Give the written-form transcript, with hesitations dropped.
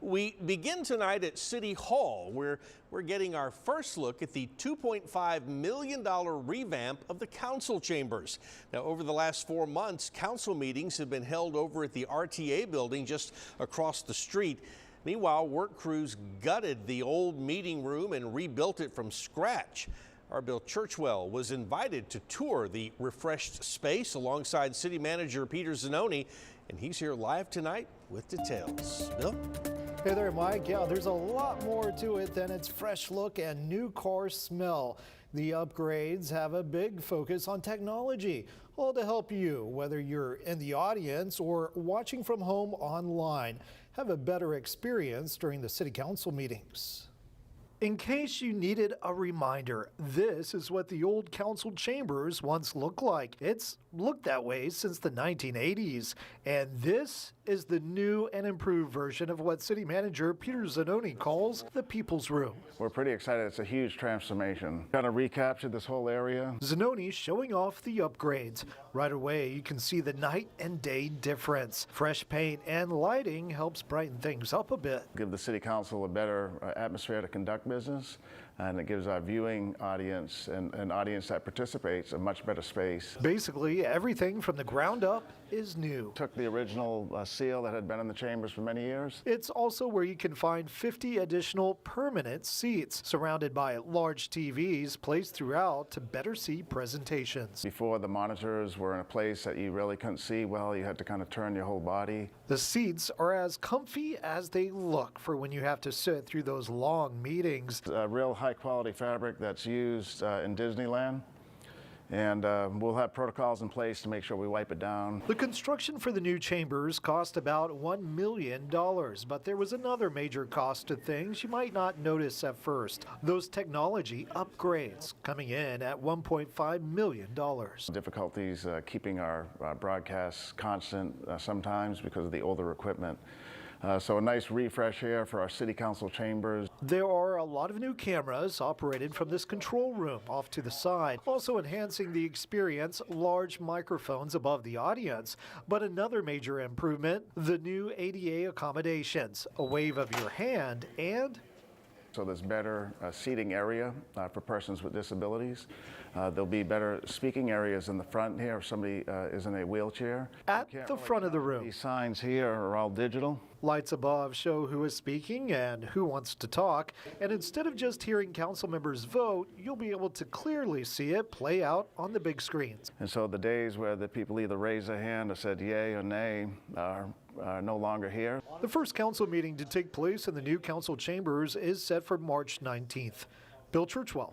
We begin tonight at City Hall, where we're getting our first look at the $2.5 million revamp of the council chambers. Now, over the last 4 months, council meetings have been held over at the RTA building just across the street. Meanwhile, work crews gutted the old meeting room and rebuilt it from scratch. Our Bill Churchwell was invited to tour the refreshed space alongside City Manager Peter Zanoni, and he's here live tonight with details. Bill? Hey there, Mike. Yeah, there's a lot more to it than its fresh look and new car smell. The upgrades have a big focus on technology, all to help you, whether you're in the audience or watching from home online, have a better experience during the city council meetings. In case you needed a reminder, this is what the old council chambers once looked like. It's looked that way since the 1980s, and this is the new and improved version of what City Manager Peter Zanoni calls the People's Room. We're pretty excited. It's a huge transformation. Kind of recaptured this whole area. Zanoni showing off the upgrades. Right away, you can see the night and day difference. Fresh paint and lighting helps brighten things up a bit. Give the city council a better atmosphere to conduct business, and it gives our viewing audience and an audience that participates a much better space. Basically, everything from the ground up is new. Took the original seal that had been in the chambers for many years. It's also where you can find 50 additional permanent seats, surrounded by large TVs placed throughout to better see presentations. Before, the monitors were in a place that you really couldn't see well. You had to kind of turn your whole body. The seats are as comfy as they look for when you have to sit through those long meetings. A real high quality fabric that's used in Disneyland. And we'll have protocols in place to make sure we wipe it down. The construction for the new chambers cost about $1 million, but there was another major cost to things you might not notice at first. Those technology upgrades coming in at $1.5 million. Difficulties keeping our broadcasts constant sometimes because of the older equipment. So a nice refresh here for our city council chambers. There are a lot of new cameras operated from this control room off to the side, also enhancing the experience, large microphones above the audience. But another major improvement, the new ADA accommodations, a wave of your hand and so there's better seating area for persons with disabilities. There'll be better speaking areas in the front here if somebody is in a wheelchair. At the front of the room. These signs here are all digital. Lights above show who is speaking and who wants to talk. And instead of just hearing council members vote, you'll be able to clearly see it play out on the big screens. And so the days where the people either raised their hand or said yay or nay are no longer here. The first council meeting to take place in the new council chambers is set for March 19th. Bill Churchwell,